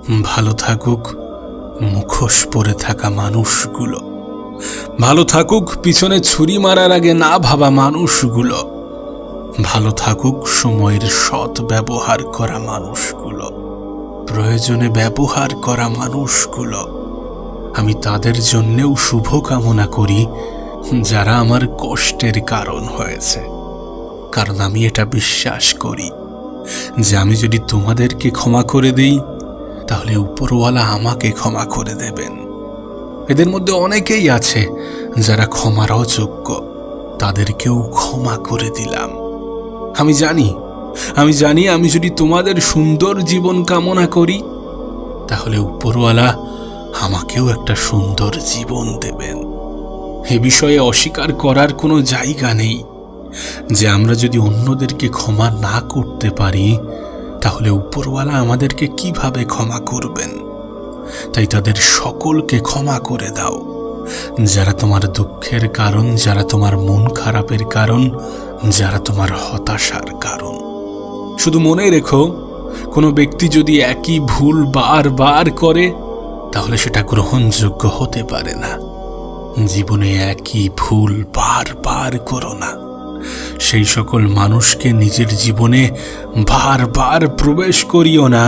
ভালো থাকুক মুখোশ পরে থাকা মানুষগুলো, ভালো থাকুক পিছনে ছুরি মারার আগে না ভাবা মানুষগুলো, ভালো থাকুক সময়ের সৎ ব্যবহার করা মানুষগুলো, প্রয়োজনে ব্যবহার করা মানুষগুলো। আমি তাদের জন্যেও শুভ কামনা করি যারা আমার কষ্টের কারণ হয়েছে, কারণ আমি এটা বিশ্বাস করি যে আমি যদি তোমাদেরকে ক্ষমা করে দিই তাহলে উপরওয়ালা আমাকে ক্ষমা করে দেবেন। এদের মধ্যে অনেকেই আছে যারা ক্ষমার অযোগ্য, তাদেরকেও ক্ষমা করে দিলাম। আমি জানি আমি যদি তোমাদের সুন্দর জীবন কামনা করি তাহলে উপরওয়ালা আমাকেও একটা সুন্দর জীবন দেবেন। এ বিষয়ে অস্বীকার করার কোনো জায়গা নেই যে আমরা যদি অন্যদেরকে ক্ষমা না করতে পারি তাহলে উপরওয়ালা আমাদেরকে কিভাবে ক্ষমা করবেন। তাই তাদের সকলকে ক্ষমা করে দাও যারা তোমার দুঃখের কারণ, যারা তোমার মন খারাপের কারণ, যারা তোমার হতাশার কারণ। শুধু মনে রেখো, কোনো ব্যক্তি যদি একই ভুল বারবার করে তাহলে সেটা গ্রহণযোগ্য হতে পারে না। জীবনে একই ভুল বারবার করো না। সেই সকল মানুষকে নিজের জীবনে বারবার প্রবেশ করিও না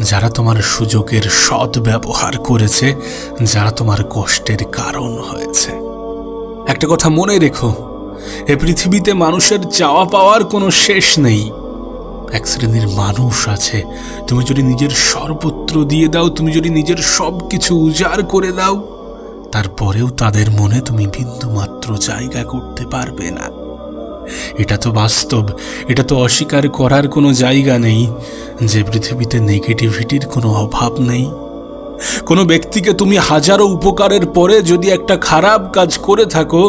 যারা তোমার সুযোগের সৎ ব্যবহার করেছে, যারা তোমার কষ্টের কারণ হয়েছে। একটা কথা মনে রেখো, এ পৃথিবীতে মানুষের চাওয়া পাওয়ার কোনো শেষ নেই। এক শ্রেণীর মানুষ আছে, তুমি যদি নিজের সর্বত্র দিয়ে দাও, তুমি যদি নিজের সব কিছু উজাড় করে দাও, তারপরেও তাদের মনে তুমি বিন্দুমাত্র জায়গা করতে পারবে না। এটা তো বাস্তব, এটা তো অস্বীকার করার কোনো জায়গা নেই যে পৃথিবীতে নেগেটিভিটির কোনো অভাব নেই। কোনো ব্যক্তিকে তুমি হাজারো উপকারের পরে যদি একটা খারাপ কাজ করে থাকো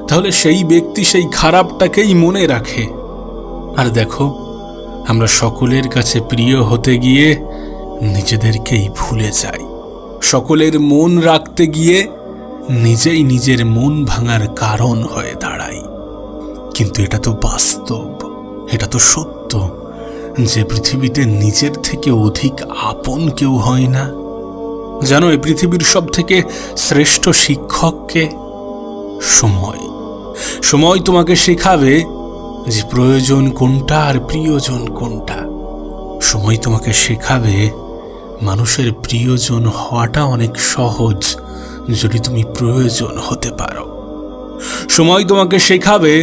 তাহলে সেই ব্যক্তি সেই খারাপটাকেই মনে রাখে। আর দেখো, আমরা সকলের কাছে প্রিয় হতে গিয়ে নিজেদেরকেই ভুলে যাই। সকলের মন রাখতে গিয়ে নিজেই নিজের মন ভাঙার কারণ হয়ে দাঁড়াই। কিন্তু এটা তো বাস্তব, এটা তো সত্য যে পৃথিবীতে নিজের থেকে অধিক আপন কেউ হয় না। জানো, এই পৃথিবীর সব থেকে শ্রেষ্ঠ শিক্ষককে সময় তোমাকে শেখাবে যে প্রয়োজন কোনটা আর প্রিয়জন কোনটা। সময় তোমাকে শেখাবে মানুষের প্রিয়জন হওয়াটা অনেক সহজ যদি তুমি প্রয়োজন হতে পারো। সময় তোমাকে শেখাবে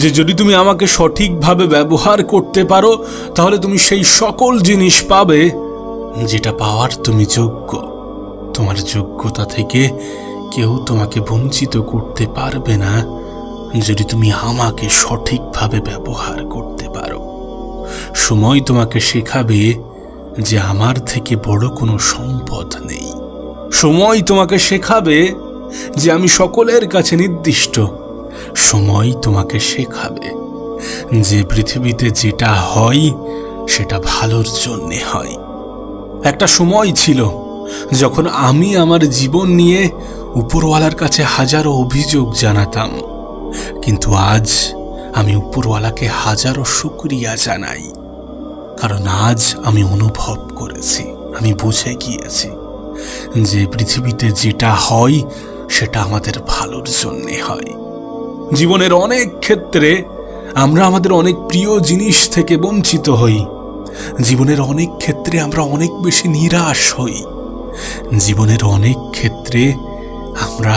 যে যদি তুমি আমাকে সঠিকভাবে ব্যবহার করতে পারো তাহলে তুমি সেই সকল জিনিস পাবে যেটা পাওয়ার তুমি যোগ্য। তোমার যোগ্যতা থেকে কেউ তোমাকে বঞ্চিত করতে পারবে না যদি তুমি আমাকে সঠিকভাবে ব্যবহার করতে পারো। সময় তোমাকে শেখাবে যে আমার থেকে বড় কোনো সম্পদ নেই। সময় তোমাকে শেখাবে যে আমি সকলের কাছে নির্দিষ্ট। সময় তোমাকে শেখাবে যে পৃথিবীতে যেটা হয় সেটা ভালোর জন্যে হয়। একটা সময় ছিল যখন আমি আমার জীবন নিয়ে উপরওয়ালার কাছে হাজারো অভিযোগ জানাতাম, কিন্তু আজ আমি উপরওয়ালাকে হাজারো শুকরিয়া জানাই। কারণ আজ আমি অনুভব করেছি, আমি বুঝে গিয়েছি যে পৃথিবীতে যেটা হয় সেটা আমাদের ভালোর জন্যে হয়। জীবনের অনেক ক্ষেত্রে আমরা আমাদের অনেক প্রিয় জিনিস থেকে বঞ্চিত হই। জীবনের অনেক ক্ষেত্রে আমরা অনেক বেশি নিরাশ হই। জীবনের অনেক ক্ষেত্রে আমরা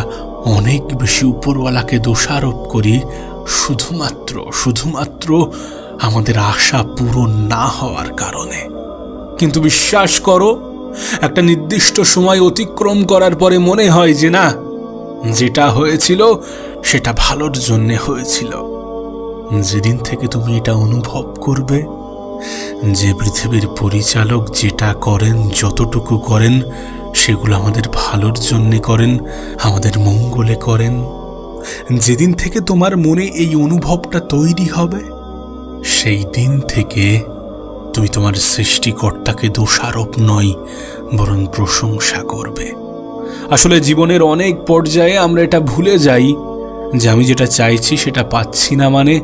অনেক বেশি উপরওয়ালাকে দোষারোপ করি শুধুমাত্র আমাদের আশা পূরণ না হওয়ার কারণে। কিন্তু বিশ্বাস করো, একটা নির্দিষ্ট সময় অতিক্রম করার পরে মনে হয় যে না, যেটা হয়েছিল সেটা ভালোর জন্য হয়েছিল। যেদিন থেকে তুমি এটা অনুভব করবে যে পৃথিবীর পরিচালক যেটা করেন, যতটুকু করেন সেগুলো আমাদের ভালোর জন্য করেন, আমাদের মঙ্গলে করেন, যেদিন থেকে তোমার মনে এই অনুভবটা তৈরি হবে সেই দিন থেকে তুমি তোমার সৃষ্টিকর্তাকে দোষারোপ নয় বরং প্রশংসা করবে। আসলে জীবনের অনেক পর্যায়ে আমরা এটা ভুলে যাই যে আমি যেটা চাইছি সেটা পাচ্ছি না মানে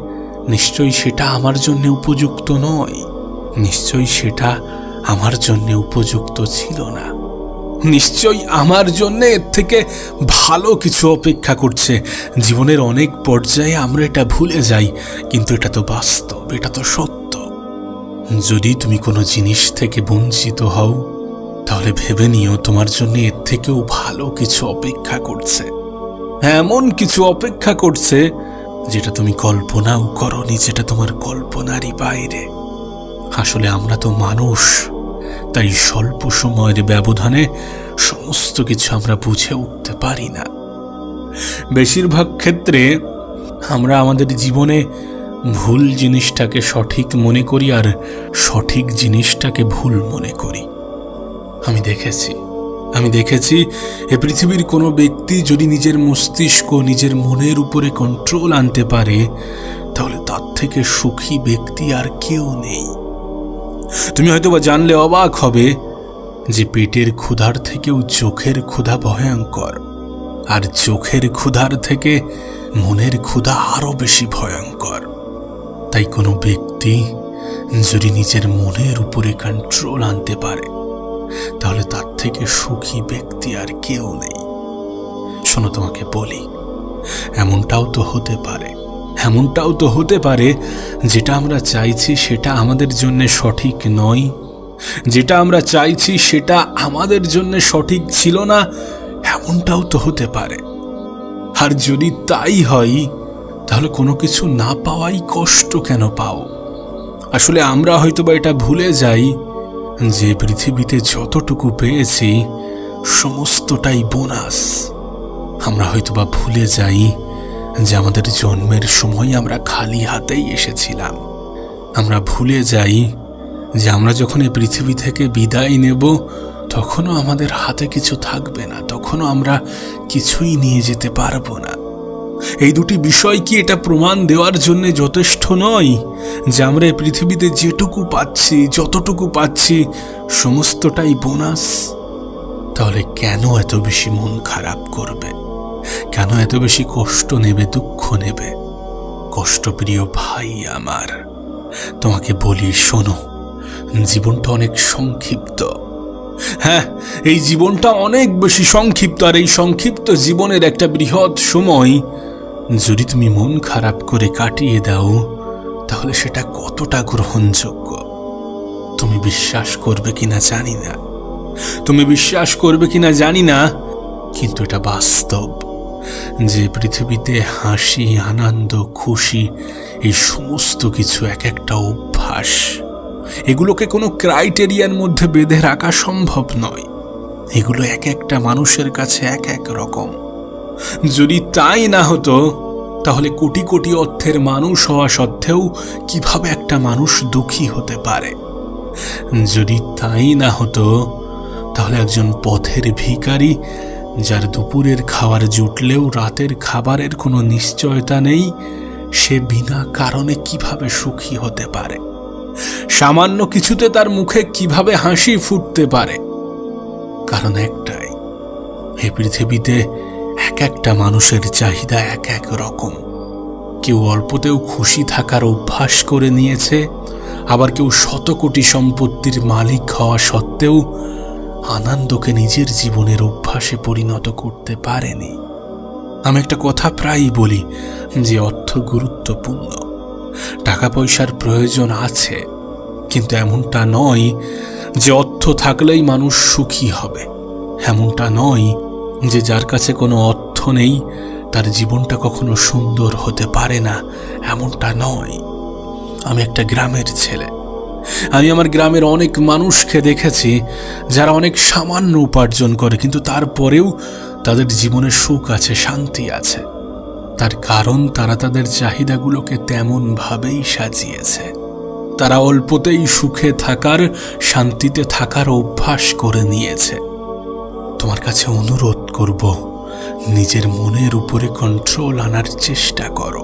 নিশ্চয়ই সেটা আমার জন্য উপযুক্ত নয়, নিশ্চয়ই সেটা আমার জন্য উপযুক্ত ছিল না। নিশ্চয়ই আমার জন্য এর থেকে ভালো কিছু অপেক্ষা করছে। জীবনের অনেক পর্যায়ে আমরা এটা ভুলে যাই, কিন্তু এটা তো বাস্তব, এটা তো সত্য। যদি তুমি কোনো জিনিস থেকে বঞ্চিত হও, তাহলে ভেবে নিও তোমার জন্য এর থেকেও ভালো কিছু অপেক্ষা করছে। এমন কিছু অপেক্ষা করছে যেটা তুমি কল্পনাও করনি, যেটা তোমার কল্পনারই বাইরে। আসলে আমরা তো মানুষ, তাই স্বল্প সময়ের ব্যবধানে সমস্ত কিছু আমরা বুঝে উঠতে পারি না। বেশিরভাগ ক্ষেত্রে আমরা আমাদের জীবনে ভুল জিনিসটাকে সঠিক মনে করি আর সঠিক জিনিসটাকে ভুল মনে করি। আমি দেখেছি এ পৃথিবীর কোনো ব্যক্তি যদি নিজের মস্তিষ্ক, নিজের মনের উপরে কন্ট্রোল আনতে পারে, তাহলে তার থেকে সুখী ব্যক্তি আর কেউ নেই। তুমি হয়তোবা জানলে অবাক হবে যে পেটের ক্ষুধার থেকেও চোখের ক্ষুধা ভয়ঙ্কর, আর চোখের ক্ষুধার থেকে মনের ক্ষুধা আরো বেশি ভয়ঙ্কর। তাই কোনো ব্যক্তি যদি নিজের মনের উপরে কন্ট্রোল আনতে পারে, তাহলে তার থেকে সুখী ব্যক্তি আর কেউ নেই। শোনো, তোমাকে বলি, এমনটাও তো হতে পারে যেটা আমরা চাইছি সেটা আমাদের জন্য সঠিক নয়, যেটা আমরা চাইছি সেটা আমাদের জন্য সঠিক ছিল না, এমনটাও তো হতে পারে। আর যদি তাই হয়, তাহলে কোনো কিছু না পাওয়াই কষ্ট কেন পাও? আসলে আমরা হয়তোবা এটা ভুলে যাই যে পৃথিবীতে যতটুকু পেয়েছি সমস্তটাই বোনাস। আমরা হয়তোবা ভুলে যাই যে আমাদের জন্মের সময় আমরা খালি হাতেই এসেছিলাম। আমরা ভুলে যাই যে আমরা যখন এই পৃথিবী থেকে বিদায় নেব, তখনও আমাদের হাতে কিছু থাকবে না, তখনও আমরা কিছুই নিয়ে যেতে পারবো না। এই দুটি বিষয় কি এটা প্রমাণ দেওয়ার জন্য যথেষ্ট নয় যে আমরা এই পৃথিবীতে যেটুকু পাচ্ছি, যতটুকু পাচ্ছি সমস্তটাই বোনাস? তাহলে কেন এত বেশি মন খারাপ করবে? কেন এত বেশি কষ্ট নেবে, দুঃখ নেবে? কষ্টপ্রিয় ভাই আমার, তোমাকে বলি, শোনো, জীবনটা অনেক সংক্ষিপ্ত। হ্যাঁ, এই জীবনটা অনেক বেশি সংক্ষিপ্ত, আর এই সংক্ষিপ্ত জীবনের একটা বৃহৎ সময় যদি তুমি মন খারাপ করে কাটিয়ে দাও, তাহলে সেটা কতটা গ্রহণযোগ্য তুমি বিশ্বাস করবে কিনা জানি না, কিন্তু এটা বাস্তব যে পৃথিবীতে হাসি, আনন্দ, খুশি এই সমস্ত কিছু এক একটা অভ্যাস। এগুলোকে কোনো ক্রাইটেরিয়ার মধ্যে বেঁধে রাখা সম্ভব নয়। এগুলো এক একটা মানুষের কাছে এক এক রকম। যদি তাই না হতো, তাহলে কোটি কোটি অর্থের মানুষ হওয়া সত্ত্বেও কিভাবে একটা মানুষ দুঃখী হতে পারে? যদি তাই না হতো, তাহলে একজন পথের ভিখারি, যার দুপুরের খাবার জুটলেও রাতের খাবারের কোনো নিশ্চয়তা নেই, সে বিনা কারণে কিভাবে সুখী হতে পারে? সামান্য কিছুতে তার মুখে কিভাবে হাসি ফুটতে পারে? কারণ একটাই, এই পৃথিবীতে এক একটা মানুষের চাহিদা এক এক রকম। কেউ অল্পতেও খুশি থাকার অভ্যাস করে নিয়েছে, আবার কেউ শত কোটি সম্পত্তির মালিক হওয়া সত্ত্বেও আনন্দকে নিজের জীবনের অভ্যাসে পরিণত করতে পারেনি। আমি একটা কথা প্রায়ই বলি যে অর্থ গুরুত্বপূর্ণ, টাকা পয়সার প্রয়োজন আছে, কিন্তু এমনটা নয় যে অর্থ থাকলেই মানুষ সুখী হবে। এমনটা নয় যে যার কাছে কোনো অর্থ নেই তার জীবনটা কখনো সুন্দর হতে পারে না, এমনটা নয়। আমি একটা গ্রামের ছেলে। আমি আমার গ্রামের অনেক মানুষকে দেখেছি যারা অনেক সামান্য উপার্জন করে, কিন্তু তারপরেও তাদের জীবনে সুখ আছে, শান্তি আছে। তার কারণ তারা তাদের চাহিদাগুলোকে তেমনভাবেই সাজিয়েছে। তারা অল্পতেই সুখে থাকার, শান্তিতে থাকার অভ্যাস করে নিয়েছে। তোমার কাছে অনুরোধ করব, নিজের মনের উপরে কন্ট্রোল আনার চেষ্টা করো।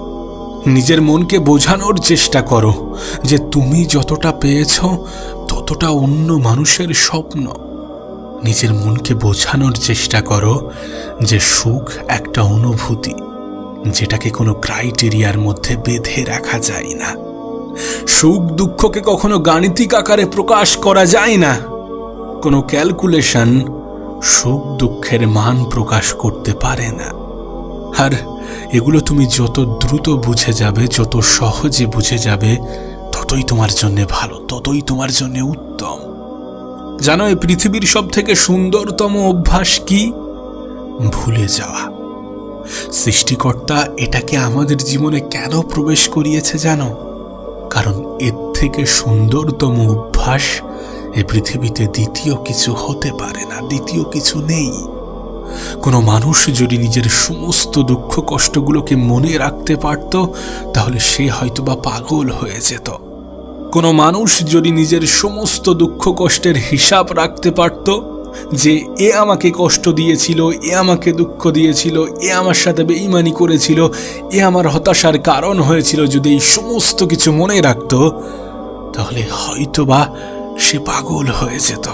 নিজের মনকে বোঝানোর চেষ্টা করো যে তুমি যতটা পেয়েছ ততটা অন্য মানুষের স্বপ্ন। নিজের মনকে বোঝানোর চেষ্টা করো যে সুখ একটা অনুভূতি, যেটাকে কোনো ক্রাইটেরিয়ার মধ্যে বেঁধে রাখা যায় না। সুখ দুঃখকে কখনো গাণিতিক আকারে প্রকাশ করা যায় না। কোনো ক্যালকুলেশন সুখ দুঃখের মান প্রকাশ করতে পারে না। আর এগুলো তুমি যত দ্রুত বুঝে যাবে, যত সহজে বুঝে যাবে, ততই তোমার জন্য ভালো, ততই তোমার জন্য উত্তম। জানো এই পৃথিবীর সব থেকে সুন্দরতম অভ্যাস কি? ভুলে যাওয়া। সৃষ্টিকর্তা এটাকে আমাদের জীবনে কেন প্রবেশ করিয়েছে জানো? কারণ এর থেকে সুন্দরতম অভ্যাস এই পৃথিবীতে দ্বিতীয় কিছু হতে পারে না, দ্বিতীয় কিছু নেই। কোনো মানুষ যদি নিজের সমস্ত দুঃখ কষ্টগুলোকে মনে রাখতে পারত, তাহলে সে হয়তোবা পাগল হয়ে যেত। কোনো মানুষ যদি নিজের সমস্ত দুঃখ কষ্টের হিসাব রাখতে পারত, যে এ আমাকে কষ্ট দিয়েছিল, এ আমাকে দুঃখ দিয়েছিল, এ আমার সাথে বেঈমানি করেছিল, এ আমার হতাশার কারণ হয়েছিল, যদি এই সমস্ত কিছু মনে রাখত, তাহলে হয়তোবা সে পাগল হয়ে যেত।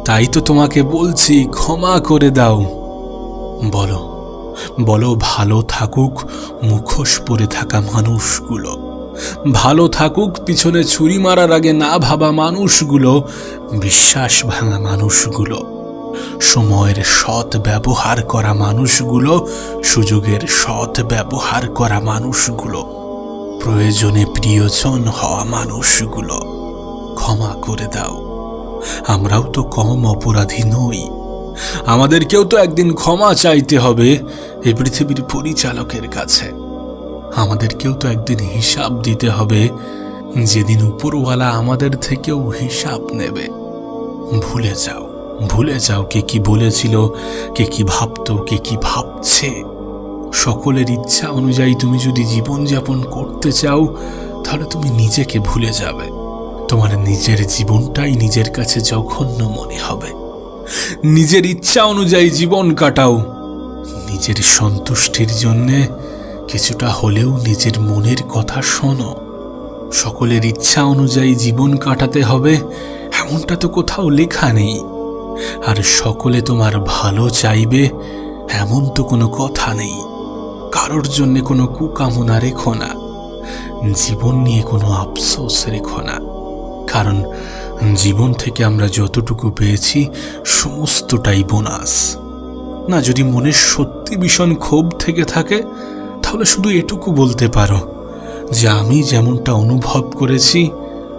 তাই তো তোমাকে বলছি ক্ষমা করে দাও। বলো বলো ভালো থাকুক মুখোশ পরে থাকা মানুষগুলো, ভালো থাকুক পিছনে ছুরি মারার আগে না ভাবা মানুষগুলো, বিশ্বাস ভাঙা মানুষগুলো, সময়ের সৎ ব্যবহার করা মানুষগুলো, সুযোগের সৎ ব্যবহার করা মানুষগুলো, প্রয়োজনে প্রিয়জন হওয়া মানুষগুলো। ক্ষমা করে দাও। আমরাও তো কম অপরাধী নই। আমাদেরকেও তো একদিন ক্ষমা চাইতে হবে এই পৃথিবীর পরিচালকের কাছে। আমাদেরকেও তো একদিন হিসাব দিতে হবে, যেদিন উপরওয়ালা আমাদের থেকেও হিসাব নেবে। ভুলে যাও কে কি বলেছিল, কে কি ভাবতো, কে কি ভাবছে। সকলের ইচ্ছা অনুযায়ী তুমি যদি জীবনযাপন করতে চাও, তাহলে তুমি নিজেকে ভুলে যাবে। তোমার নিজের জীবনটাই নিজের কাছে জঘন্য মনে হবে। নিজের ইচ্ছা অনুযায়ী জীবন কাটাও। নিজের সন্তুষ্টির জন্যে কিছুটা হলেও নিজের মনের কথা শোনো। সকলের ইচ্ছা অনুযায়ী জীবন কাটাতে হবে এমনটা তো কোথাও লেখা নেই। আর সকলে তোমার ভালো চাইবে এমন তো কোনো কথা নেই। কারোর জন্য কোনো কুকামনা রেখো না। জীবন নিয়ে কোনো আফসোস রেখো না। কারণ জীবন থেকে আমরা যতটুকু পেয়েছি সমস্তটাই বোনাস। না, যদি মনের সত্যি ভীষণ ক্ষোভ থেকে থাকে, তাহলে শুধু এটুকু বলতে পারো যে আমি যেমনটা অনুভব করেছি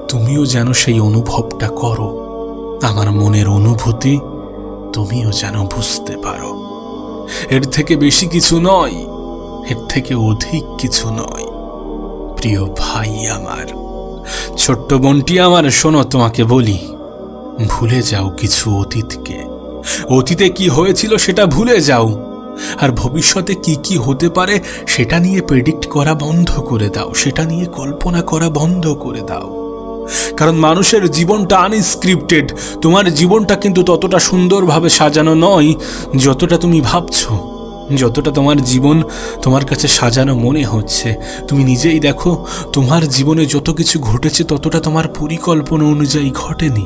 তুমিও যেন সেই অনুভবটা করো। আমার মনের অনুভূতি তুমিও যেন বুঝতে পারো। এর থেকে বেশি কিছু নয়, এর থেকে অধিক কিছু নয়। প্রিয় ভাই আমার, ছোট্ট বোনটি আমার, শোনো তোমাকে বলি, ভুলে যাও কিছু অতীতকে। অতীতে কি হয়েছিল সেটা ভুলে যাও। আর ভবিষ্যতে কি কি হতে পারে সেটা নিয়ে প্রেডিক্ট করা বন্ধ করে দাও, সেটা নিয়ে কল্পনা করা বন্ধ করে দাও। কারণ মানুষের জীবনটা আনস্ক্রিপ্টেড। তোমার জীবনটা কিন্তু ততটা সুন্দরভাবে সাজানো নয় যতটা তুমি ভাবছো, যতটা তোমার জীবন তোমার কাছে সাজানো মনে হচ্ছে। তুমি নিজেই দেখো, তোমার জীবনে যত কিছু ঘটেছে ততটা তোমার পরিকল্পনা অনুযায়ী ঘটেনি।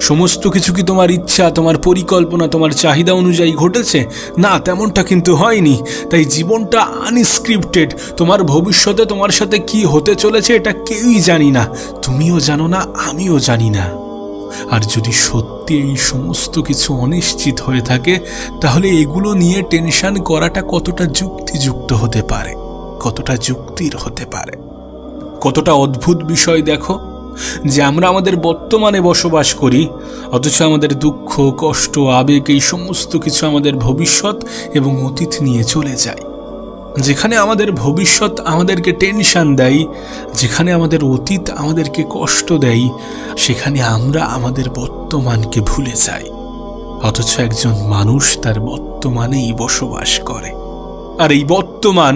সমস্ত কিছু কি তোমার ইচ্ছা, তোমার পরিকল্পনা, তোমার চাহিদা অনুযায়ী ঘটেছে? না, তেমনটা কিন্তু হয়নি। তাই জীবনটা আনস্ক্রিপ্টেড। তোমার ভবিষ্যতে তোমার সাথে কি হতে চলেছে এটা কেউই জানি না, তুমিও জানো না, আমিও জানি না। আর যদি সত্যি এই সমস্ত কিছু অনিশ্চিত হয়ে থাকে, তাহলে এগুলো নিয়ে টেনশন করাটা কতটা যুক্তিযুক্ত হতে পারে, কতটা যুক্তির হতে পারে। কতটা অদ্ভুত বিষয় দেখো, যে আমরা আমাদের বর্তমানে বসবাস করি, অথচ আমাদের দুঃখ, কষ্ট, আবেগ এই সমস্ত কিছু আমাদের ভবিষ্যৎ এবং অতীত নিয়ে চলে যায়। যেখানে আমাদের ভবিষ্যৎ আমাদেরকে টেনশন দেয়, যেখানে আমাদের অতীত আমাদেরকে কষ্ট দেয়, সেখানে আমরা আমাদের বর্তমানকে ভুলে যাই। অথচ একজন মানুষ তার বর্তমানেই বসবাস করে। আর এই বর্তমান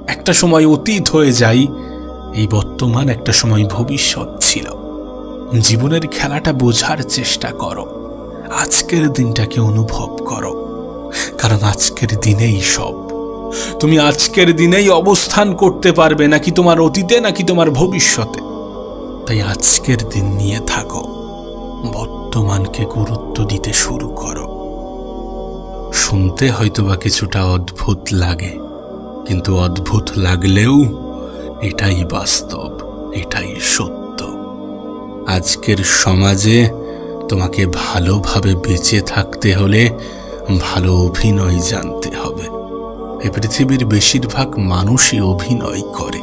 একটা সময় অতীত হয়ে যায়, এই বর্তমান একটা সময় ভবিষ্যৎ ছিল। জীবনের খেলাটা বোঝার চেষ্টা করো, আজকের দিনটাকে অনুভব করো। কারণ আজকের দিনেই সব। তুমি আজকের দিনেই অবস্থান করতে পারবে, নাকি তোমার অতীতে, নাকি তোমার ভবিষ্যতে। তাই আজকের দিন নিয়ে থাকো, বর্তমানকে গুরুত্ব দিতে শুরু করো। শুনতে হয়তোবা কিছুটা অদ্ভুত লাগে, কিন্তু অদ্ভুত লাগলেও এটাই বাস্তব, এটাই সত্য। আজকের সমাজে তোমাকে ভালোভাবে বেঁচে থাকতে হলে ভালো অভিনয় জানতে হবে। এই পৃথিবীর বেশিরভাগ মানুষই অভিনয় করে,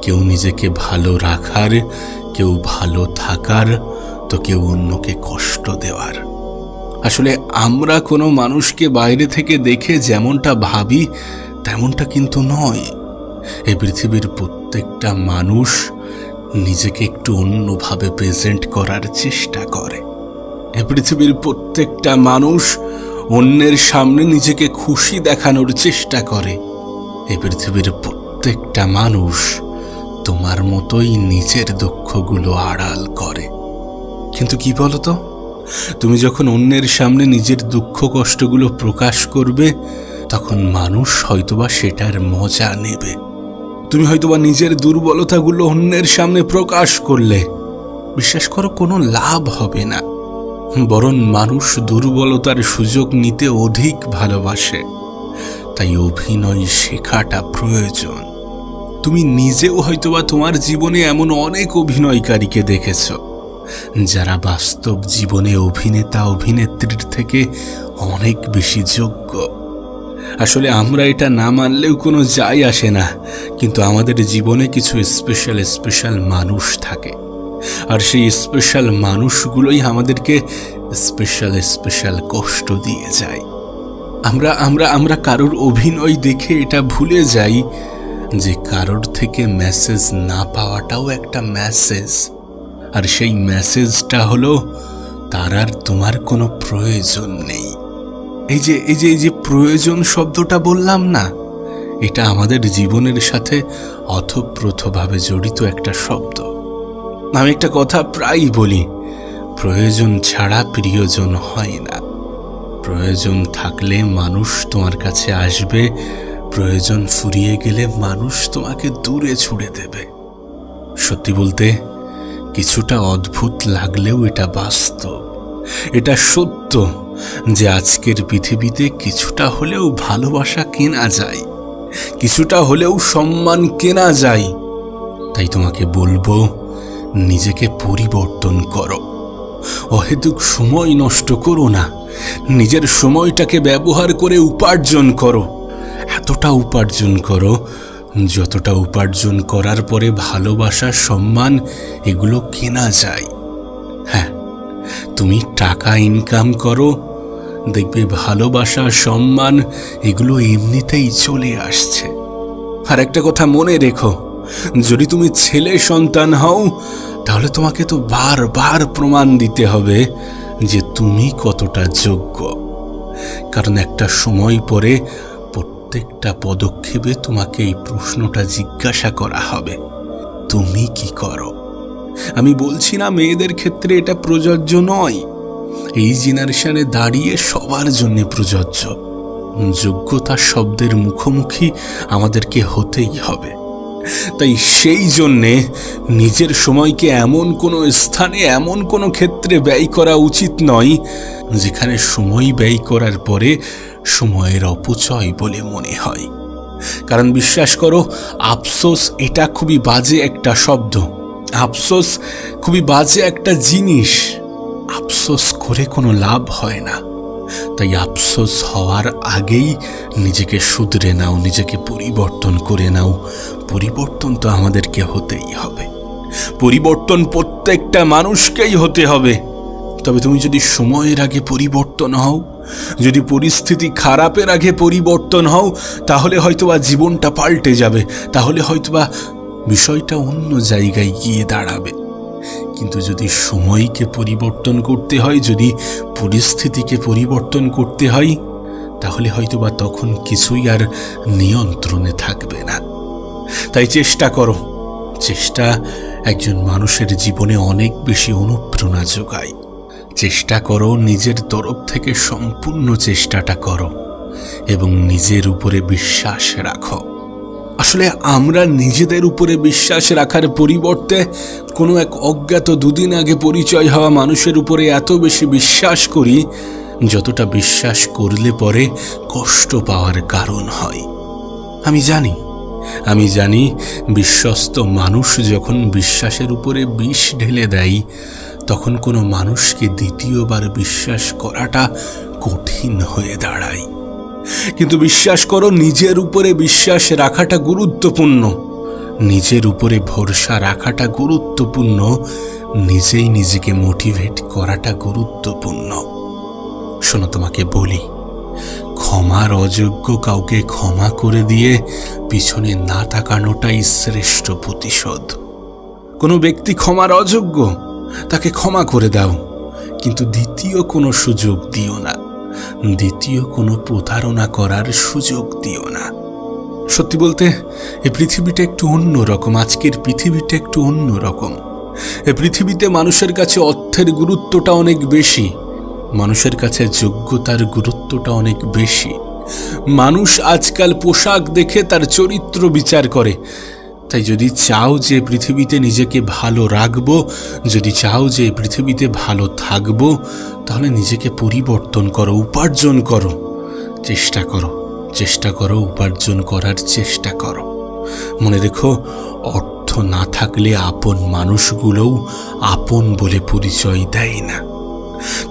কেউ নিজেকে ভালো রাখার, কেউ ভালো থাকার, তো কেউ অন্যকে কষ্ট দেওয়ার। আসলে আমরা কোনো মানুষকে বাইরে থেকে দেখে যেমনটা ভাবি তেমনটা কিন্তু নয়। এই পৃথিবীর প্রত্যেকটা মানুষ নিজেকে একটু অন্যভাবে প্রেজেন্ট করার চেষ্টা করে। এই পৃথিবীর প্রত্যেকটা মানুষ অন্যের সামনে নিজেকে খুশি দেখানোর চেষ্টা করে। এই পৃথিবীর প্রত্যেকটা মানুষ তোমার মতোই নিজের দুঃখগুলো আড়াল করে। কিন্তু কি বলতো, তুমি যখন অন্যের সামনে নিজের দুঃখ কষ্টগুলো প্রকাশ করবে, তখন মানুষ হয়তোবা সেটার মজা নেবে। তুমি হয়তোবা নিজের দুর্বলতাগুলো অন্যের সামনে প্রকাশ করলে, বিশ্বাস করো কোনো লাভ হবে না, বরং মানুষ দুর্বলতার সুযোগ নিতে অধিক ভালোবাসে। তাই অভিনয় শেখাটা প্রয়োজন। তুমি নিজেও হয়তোবা তোমার জীবনে এমন অনেক অভিনয়কারীকে দেখেছ, যারা বাস্তব জীবনে অভিনেতা অভিনেত্রীর থেকে অনেক বেশি যোগ্য। আসলে আমরা এটা না মানলেও কোনো যায় আসে না, কিন্তু আমাদের জীবনে কিছু স্পেশাল মানুষ থাকে, আর সেই স্পেশাল মানুষগুলোই আমাদেরকে স্পেশাল কষ্ট দিয়ে যায়। আমরা আমরা আমরা কারোর অভিনয় দেখে এটা ভুলে যাই যে কারোর থেকে মেসেজ না পাওয়াটাও একটা মেসেজ। আর সেই মেসেজটা হলো তার আর তোমার কোনো প্রয়োজন নেই। এই যে প্রয়োজন শব্দটা বললাম না, এটা আমাদের জীবনের সাথে অথপ্রথভাবে জড়িত একটা শব্দ। আমি একটা কথা প্রায়ই বলি, প্রয়োজন ছাড়া প্রিয়জন হয় না। প্রয়োজন থাকলে মানুষ তোমার কাছে আসবে, প্রয়োজন ফুরিয়ে গেলে মানুষ তোমাকে দূরে ছুড়ে দেবে। সত্যি বলতে কিছুটা অদ্ভুত লাগলেও এটা বাস্তব, এটা সত্য যে আজকের পৃথিবীতে কিছুটা হলেও ভালোবাসা কেনা যায়, কিছুটা হলেও সম্মান কেনা যায়। তাই তোমাকে বলবো, নিজেকে পরিবর্তন করো, অহেতুক সময় নষ্ট করো না। নিজের সময়টাকে ব্যবহার করে উপার্জন করো, এতটা উপার্জন করো যতটা উপার্জন করার পরে ভালোবাসা, সম্মান এগুলো কেনা যায়। হ্যাঁ, তুমি টাকা ইনকাম করো, দেখবে ভালোবাসা, সম্মান এগুলো এমনিতেই চলে আসছে। আর একটা কথা মনে রেখো, যদি তুমি ছেলে সন্তান হও, তাহলে তোমাকে তো বারবার প্রমাণ দিতে হবে যে তুমি কতটা যোগ্য। কারণ একটা সময় পরে প্রত্যেকটা পদক্ষেপে তোমাকে এই প্রশ্নটা জিজ্ঞাসা করা হবে, তুমি কি করো। আমি বলছি না মেয়েদের ক্ষেত্রে এটা প্রযোজ্য নয়, এই জেনারেশনে দাঁড়িয়ে সবার জন্য প্রযোজ্য। যোগ্যতা শব্দের মুখোমুখি আমাদেরকে হতেই হবে। তাই সেই জন্যে নিজের সময়কে এমন কোনো স্থানে, এমন কোনো ক্ষেত্রে ব্যয় করা উচিত নয় যেখানে সময় ব্যয় করার পরে সময়ের অপচয় বলে মনে হয়। কারণ বিশ্বাস করো, আফসোস এটা খুবই বাজে একটা শব্দ, আফসোস খুবই বাজে একটা জিনিস। আফসোস করে কোনো লাভ হয় না। তাই আফসোস হওয়ার আগেই নিজেকে শুধরে নাও, নিজেকে পরিবর্তন করে নাও। পরিবর্তন তো আমাদেরকে হতেই হবে, পরিবর্তন প্রত্যেকটা মানুষকেই হতে হবে। তবে তুমি যদি সময়ের আগে পরিবর্তন হও, যদি পরিস্থিতি খারাপের আগে পরিবর্তন হও, তাহলে হয়তোবা জীবনটা পাল্টে যাবে, তাহলে হয়তোবা বিষয়টা অন্য জায়গায় গিয়ে দাঁড়াবে। কিন্তু যদি সময়কে পরিবর্তন করতে হয়, যদি পরিস্থিতিকে পরিবর্তন করতে হয়, তাহলে হয়তোবা তখন কিছুই আর নিয়ন্ত্রণে থাকবে না। তাই চেষ্টা করো, চেষ্টা একজন মানুষের জীবনে অনেক বেশি অনুপ্রেরণা যোগায়। চেষ্টা করো, নিজের তরফ থেকে সম্পূর্ণ চেষ্টাটা করো এবং নিজের উপরে বিশ্বাস রাখো। আসলে আমরা নিজেদের উপরে বিশ্বাস রাখার পরিবর্তে কোনো এক অজ্ঞাত দুদিন আগে পরিচয় হওয়া মানুষের উপরে এত বেশি বিশ্বাস করি, যতটা বিশ্বাস করলে পরে কষ্ট পাওয়ার কারণ হয়। আমি জানি বিশ্বস্ত মানুষ যখন বিশ্বাসের উপরে বিষ ঢেলে দেয়, তখন কোনো মানুষকে দ্বিতীয়বার বিশ্বাস করাটা কঠিন হয়ে দাঁড়ায়। কিন্তু বিশ্বাস করো, নিজের উপরে বিশ্বাস রাখাটা গুরুত্বপূর্ণ, নিজের উপরে ভরসা রাখাটা গুরুত্বপূর্ণ, নিজেই নিজেকে মোটিভেট করাটা গুরুত্বপূর্ণ। শোনো, তোমাকে বলি, ক্ষমার অযোগ্য কাউকে ক্ষমা করে দিয়ে পিছনে না তাকানোটাই শ্রেষ্ঠ প্রতিশোধ। কোনো ব্যক্তি ক্ষমার অযোগ্য, তাকে ক্ষমা করে দাও, কিন্তু দ্বিতীয় কোনো সুযোগ দিও না, দ্বিতীয় কোনো প্রতারণা করার সুযোগ দিও না। সত্যি বলতে, এই পৃথিবীটা একটু অন্যরকম, আজকের পৃথিবীটা একটু অন্যরকম। এই পৃথিবীতে মানুষের কাছে অর্থের গুরুত্বটা অনেক বেশি, মানুষের কাছে যোগ্যতার গুরুত্বটা অনেক বেশি। মানুষ আজকাল পোশাক দেখে তার চরিত্র বিচার করে। তাই যদি চাও যে পৃথিবীতে নিজেকে ভালো রাখবো, যদি চাও যে পৃথিবীতে ভালো থাকবো, তাহলে নিজেকে পরিবর্তন করো, উপার্জন করো, চেষ্টা করো উপার্জন করার চেষ্টা করো। মনে রেখো, অর্থ না থাকলে আপন মানুষগুলোও আপন বলে পরিচয় দেয় না।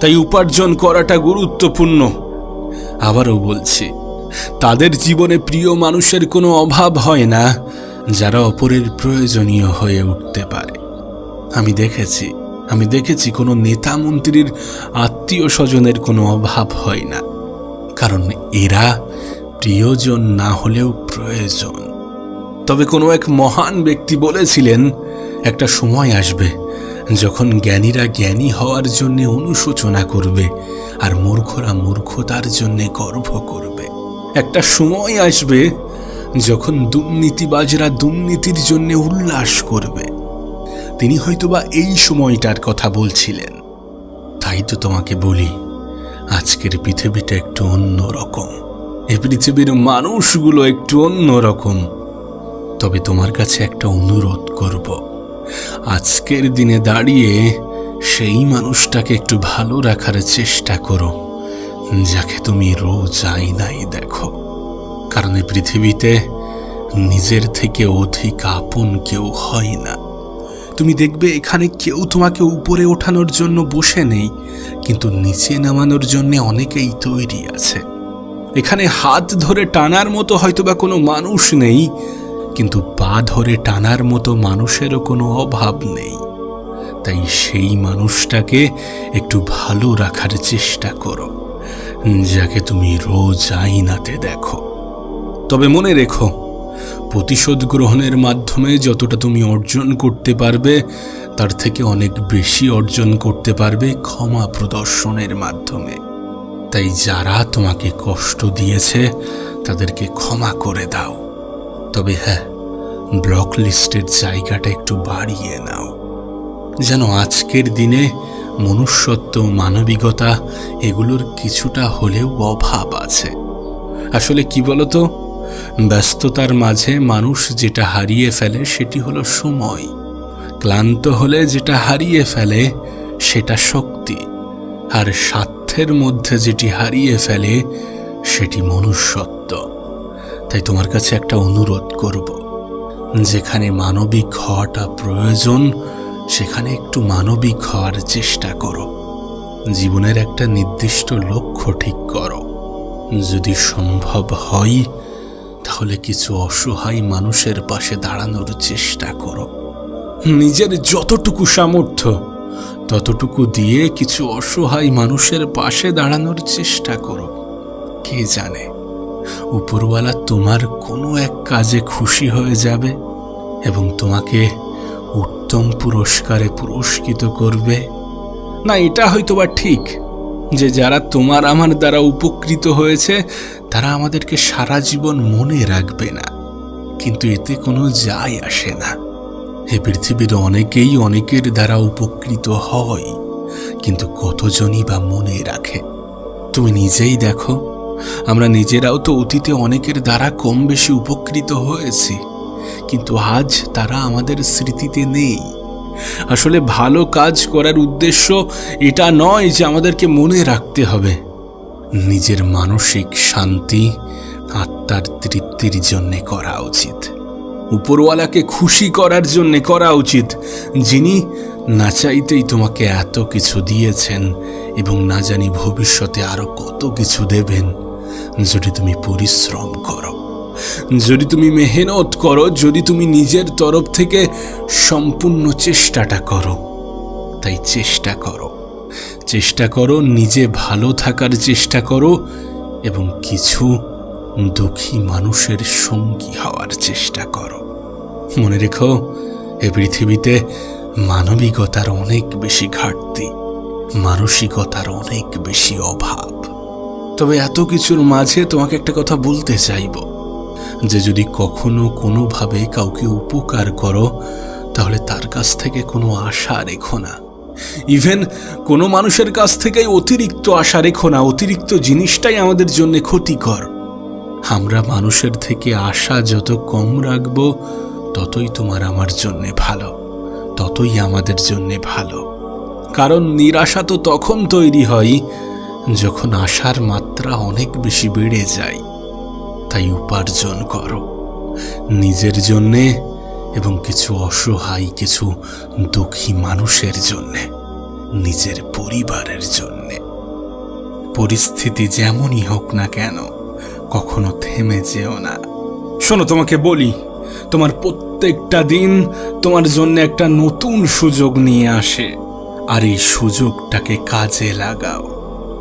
তাই উপার্জন করাটা গুরুত্বপূর্ণ। আবারও বলছি, তাদের জীবনে প্রিয় মানুষের কোনো অভাব হয় না যারা অপরের প্রয়োজনীয় হয়ে উঠতে পারে। আমি দেখেছি কোনো নেতা মন্ত্রীর আত্মীয় স্বজনের কোনো অভাব হয় না, কারণ এরা প্রিয়জন না হলেও প্রয়োজন। তবে কোনো এক মহান ব্যক্তি বলেছিলেন, একটা সময় আসবে যখন জ্ঞানীরা জ্ঞানী হওয়ার জন্য অনুশোচনা করবে, আর মূর্খরা মূর্খতার জন্য গর্ব করবে। একটা সময় আসবে যখন দুর্নীতিবাজরা দুর্নীতির জন্য উল্লাস করবে। তিনি হয়তোবা এই সময়টার কথা বলছিলেন। তাই তো তোমাকে বলি, আজকের পৃথিবীটা একটু অন্যরকম, এই পৃথিবীর মানুষগুলো একটু অন্যরকম। তবে তোমার কাছে একটা অনুরোধ করব, আজকের দিনে দাঁড়িয়ে সেই মানুষটাকে একটু ভালো রাখার চেষ্টা করো যাকে তুমি রোজ আয়নায় দেখো। কারণ এই পৃথিবীতে নিজের থেকে অধিক আপন কেউ হয় না। তুমি দেখবে এখানে কেউ তোমাকে উপরে ওঠানোর জন্য বসে নেই, কিন্তু নিচে নামানোর জন্য অনেকেই তৈরি আছে। এখানে হাত ধরে টানার মতো হয়তোবা কোনো মানুষ নেই, কিন্তু পা ধরে টানার মতো মানুষেরও কোনো অভাব নেই। তাই সেই মানুষটাকে একটু ভালো রাখার চেষ্টা করো যাকে তুমি রোজ আয়নাতে দেখো। তবে মনে রেখো, প্রতিশোধ গ্রহণের মাধ্যমে যতটা তুমি অর্জন করতে পারবে, তার থেকে অনেক বেশি অর্জন করতে পারবে ক্ষমা প্রদর্শনের মাধ্যমে। তাই যারা তোমাকে কষ্ট দিয়েছে তাদেরকে ক্ষমা করে দাও। তবে হ্যাঁ, ব্লক লিস্টের জায়গাটা একটু বাড়িয়ে নাও, যেন আজকের দিনে মনুষ্যত্ব, মানবিকতা এগুলোর কিছুটা হলেও অভাব আছে। আসলে কি বলতো, ব্যস্ততার মাঝে মানুষ যেটা হারিয়ে ফেলে সেটি হলো সময়। ক্লান্ত হলে যেটা হারিয়ে ফেলে সেটা শক্তি, আর স্বার্থের মধ্যে যেটি হারিয়ে ফেলে সেটি মনুষ্যত্ব। তাই তোমার কাছে একটা অনুরোধ করব, যেখানে মানবিক হওয়াটা প্রয়োজন সেখানে একটু মানবিক হওয়ার চেষ্টা করো। জীবনের একটা নির্দিষ্ট লক্ষ্য ঠিক করো। যদি সম্ভব হয় তাহলে কিছু অসহায় মানুষের পাশে দাঁড়ানোর চেষ্টা করো। নিজের যতটুকু সামর্থ্য ততটুকু দিয়ে কিছু অসহায় মানুষের পাশে দাঁড়ানোর চেষ্টা করো। কে জানে, উপরওয়ালা তোমার কোনো এক কাজে খুশি হয়ে যাবে এবং তোমাকে উত্তম পুরস্কারে পুরস্কৃত করবে। না, এটা হয়তোবা ঠিক যে যারা তোমার আমার দ্বারা উপকৃত হয়েছে তারা আমাদেরকে সারা জীবন মনে রাখবে না, কিন্তু এতে কোনো যায় আসে না। এ পৃথিবীর অনেকেই অনেকের দ্বারা উপকৃত হয়, কিন্তু কতজনই বা মনে রাখে? তুমি নিজেই দেখো, আমরা নিজেরাও তো অতীতে অনেকের দ্বারা কম বেশি উপকৃত হয়েছি, কিন্তু আজ তারা আমাদের স্মৃতিতে নেই। আসলে ভালো কাজ করার উদ্দেশ্য এটা নয় যে আমাদেরকে মনে রাখতে হবে। নিজের মানসিক শান্তি, আত্মার তৃপ্তির জন্যে করা উচিত, উপরওয়ালাকে খুশি করার জন্যে করা উচিত, যিনি না চাইতেই তোমাকে এত কিছু দিয়েছেন এবং না জানি ভবিষ্যতে আরো কত কিছু দেবেন যদি তুমি পরিশ্রম করো, যদি তুমি মেহনত করো, যদি তুমি নিজের তরফ থেকে সম্পূর্ণ চেষ্টাটা করো। তাই চেষ্টা করো, নিজে ভালো থাকার চেষ্টা করো এবং কিছু দুঃখী মানুষের সঙ্গী হওয়ার চেষ্টা করো। মনে রেখো, এ পৃথিবীতে মানবিকতার অনেক বেশি ঘাটতি, মানসিকতার অনেক বেশি অভাব। তবে এত কিছুর মাঝে তোমাকে একটা কথা বলতে চাইব, যে যদি কখনো কোনোভাবে কাউকে উপকার করো তাহলে তার কাছ থেকে কোনো আশা রেখো না। ইভেন কোনো মানুষের কাছ থেকেই অতিরিক্ত আশা রেখো না। অতিরিক্ত জিনিসটাই আমাদের জন্য ক্ষতিকর। আমরা মানুষের থেকে আশা যত কম রাখবো ততই তোমার আমার জন্যে ভালো, ততই আমাদের জন্যে ভালো। কারণ নিরাশা তো তখন তৈরি হয় যখন আশার মাত্রা অনেক বেশি বেড়ে যায়। তাই উপার্জন করো নিজের জন্যে এবং কিছু অসহায়, কিছু দুঃখী মানুষের জন্যে, নিজের পরিবারের জন্যে। পরিস্থিতি যেমনই হোক না কেন কখনো থেমে যেও না। শোনো, তোমাকে বলি, তোমার প্রত্যেকটা দিন তোমার জন্য একটা নতুন সুযোগ নিয়ে আসে, আর এই সুযোগটাকে কাজে লাগাও।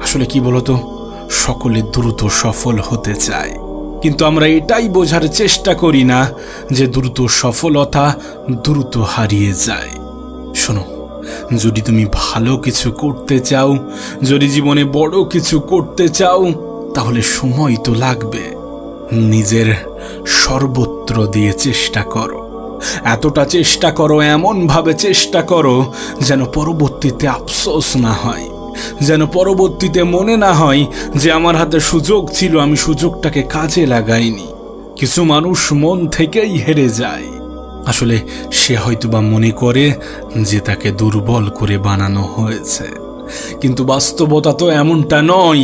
আসলে কি বলতো, সকলে দ্রুত সফল হতে চায়, কিন্তু আমরা এটাই বোঝার চেষ্টা করি না যে দ্রুত সফলতা দ্রুত হারিয়ে যায়। শোনো, যদি তুমি ভালো কিছু করতে চাও, যদি জীবনে বড় কিছু করতে চাও, তাহলে সময় তো লাগবে। নিজের সর্বত্র দিয়ে চেষ্টা করো, এতটা চেষ্টা করো, এমনভাবে চেষ্টা করো যেন পরবর্তীতে আফসোস না হয়, যেন পরবর্তীতে মনে না হয় যে আমার হাতে সুযোগ ছিল, আমি সুযোগটাকে কাজে লাগাইনি। কিছু মানুষ মন থেকেই হেরে যায়। আসলে সে হয়তোবা মনে করে যে তাকে দুর্বল করে বানানো হয়েছে, কিন্তু বাস্তবতা তো এমনটা নয়।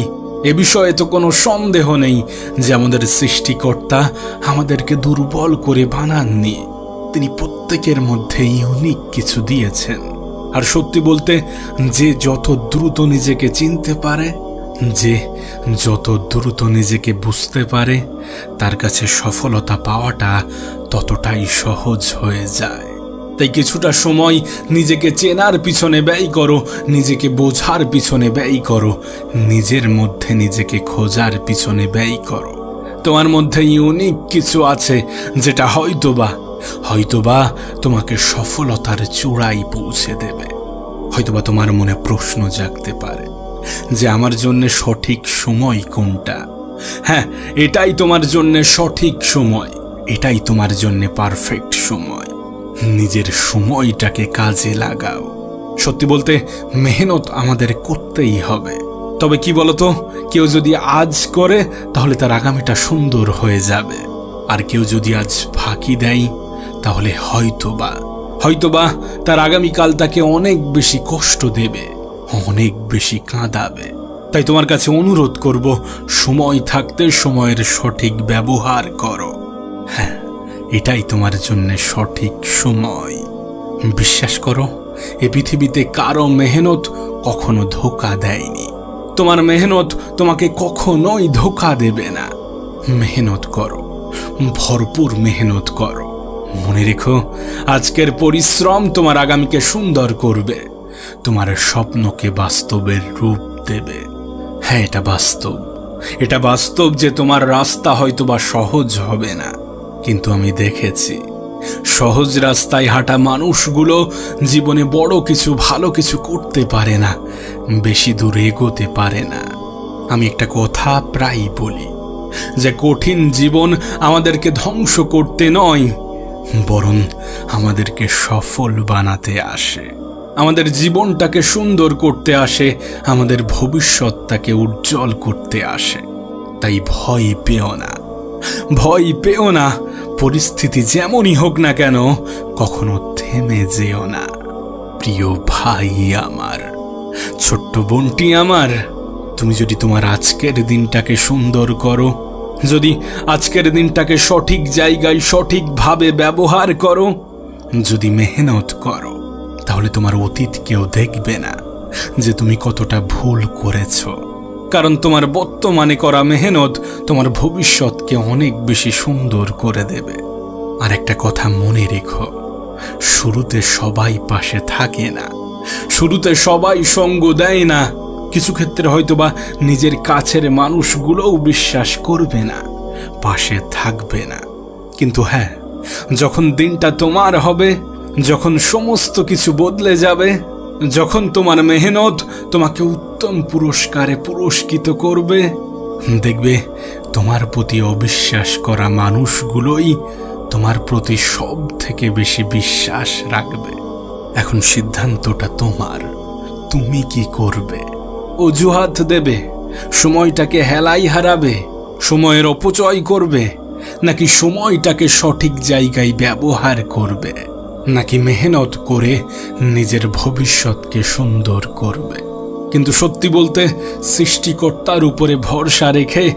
এ বিষয়ে তো কোনো সন্দেহ নেই যে আমাদের সৃষ্টিকর্তা আমাদেরকে দুর্বল করে বানাননি। তিনি প্রত্যেকের মধ্যে ইউনিক কিছু দিয়েছেন। আর সত্যি বলতে, যে যত দ্রুত নিজেকে চিনতে পারে, যে যত দ্রুত নিজেকে বুঝতে পারে, তার কাছে সফলতা পাওয়াটা ততটাই সহজ হয়ে যায়। তাই কিছুটা সময় নিজেকে চেনার পিছনে ব্যয় করো, নিজেকে বোঝার পিছনে ব্যয় করো, নিজের মধ্যে নিজেকে খোঁজার পিছনে ব্যয় করো। তোমার মধ্যে ইউনিক কিছু আছে যেটা হয়তোবা তোমাকে সফলতার চূড়ায় পৌঁছে দেবে। হয়তোবা তোমার মনে প্রশ্ন জাগতে পারে যে আমার জন্য সঠিক সময় কোনটা। হ্যাঁ, এটাই তোমার জন্য সঠিক সময়, এটাই তোমার জন্য পারফেক্ট সময়। নিজের সময়টাকে কাজে লাগাও। সত্যি বলতে, মেহনত আমাদের করতেই হবে। তবে কি বলতো, কেউ যদি আজ করে তাহলে তার আগামীটা সুন্দর হয়ে যাবে, আর কেউ যদি আজ ফাঁকি দেয় তাহলে হয়তোবা তার আগামীকাল তাকে অনেক বেশি কষ্ট দেবে, অনেক বেশি কাঁদাবে। তাই তোমার কাছে অনুরোধ করব, সময় থাকতে সময়ের সঠিক ব্যবহার করো। হ্যাঁ, এটাই তোমার জন্য সঠিক সময়। বিশ্বাস করো, এ পৃথিবীতে কারো মেহনত কখনো ধোঁকা দেয়নি। তোমার মেহনত তোমাকে কখনোই ধোঁকা দেবে না। মেহনত করো, ভরপুর মেহনত করো। মনে রেখো, আজকের পরিশ্রম তোমার আগামীকে সুন্দর করবে, তোমার স্বপ্নকে বাস্তবের রূপ দেবে। হ্যাঁ, এটা বাস্তব যে তোমার রাস্তা হয়তোবা সহজ হবে না, কিন্তু আমি দেখেছি সহজ রাস্তায় হাঁটা মানুষগুলো জীবনে বড় কিছু, ভালো কিছু করতে পারে না, বেশি দূর এগোতে পারে না। আমি একটা কথা প্রায় বলি যে কঠিন জীবন আমাদেরকে ধ্বংস করতে নয়, বরং আমাদেরকে সফল বানাতে আসে, আমাদের জীবনটাকে সুন্দর করতে আসে, আমাদের ভবিষ্যৎটাকে উজ্জ্বল করতে আসে। তাই ভয় পেও না। পরিস্থিতি যেমনই হোক না কেন কখনো থেমে যেও না। প্রিয় ভাই আমার, ছোট্ট বোনটি আমার, তুমি যদি তোমার আজকের দিনটাকে সুন্দর করো, যদি আজকের দিনটাকে সঠিক জায়গায় সঠিকভাবে ব্যবহার করো, যদি মেহনত করো, তাহলে তোমার অতীত কেউ দেখবে না যে তুমি কতটা ভুল করেছো। কারণ তোমার বর্তমানে করা মেহনত তোমার ভবিষ্যৎকে অনেক বেশি সুন্দর করে দেবে। আর একটা কথা মনে রেখো, শুরুতে সবাই পাশে থাকে না, শুরুতে সবাই সঙ্গ দেয় না। কিছু ক্ষেত্রে হয়তোবা নিজের কাছের মানুষগুলোও বিশ্বাস করবে না, পাশে থাকবে না। কিন্তু হ্যাঁ, যখন দিনটা তোমার হবে, যখন সমস্ত কিছু বদলে যাবে, যখন তোমার মেহনত তোমাকে উত্তম পুরস্কারে পুরস্কৃত করবে, দেখবে তোমার প্রতি অবিশ্বাস করা মানুষগুলোই তোমার প্রতি সব থেকে বেশি বিশ্বাস রাখবে। এখন সিদ্ধান্তটা তোমার, তুমি কি করবে? অজুহাত দেবে, সময়টাকে হেলাই হারাবে, সময়ের অপচয় করবে, নাকি সময়টাকে সঠিক জায়গায় ব্যবহার করবে, নাকি মেহনত করে নিজের ভবিষ্যৎকে সুন্দর করবে? কিন্তু সত্যি বলতে, সৃষ্টিকর্তার উপরে ভরসা রেখে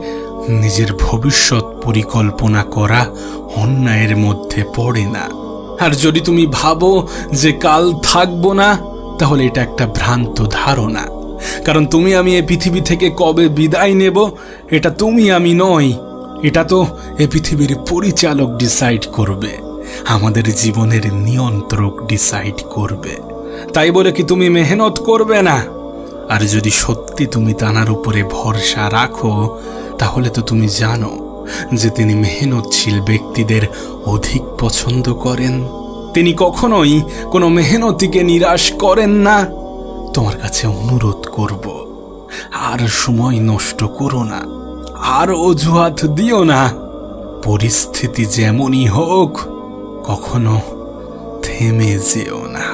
নিজের ভবিষ্যৎ পরিকল্পনা করা অন্যায়ের মধ্যে পড়ে না। আর যদি তুমি ভাবো যে কাল থাকবো না, তাহলে এটা একটা ভ্রান্ত ধারণা। কারণ তুমি আমি এই পৃথিবী থেকে কবে বিদায় নেব, এটা তুমি আমি নই, এটা তো এই পৃথিবীর পরিচালক ডিসাইড করবে, আমাদের জীবনের নিয়ন্ত্রক ডিসাইড করবে। তাই বলে কি তুমি মেহনত করবে না? আর যদি সত্যি তুমি তানার উপরে ভরসা রাখো, তাহলে তো তুমি জানো যে তিনি মেহনতশীল ব্যক্তিদের অধিক পছন্দ করেন। তিনি কখনোই কোনো মেহনতিকে নিরাশ করেন না। তোমার কাছে অনুরোধ করব, আর সময় নষ্ট করো না, আর অজুহাত দিও না। পরিস্থিতি যেমনই হোক, কখনো থেমে যেও না।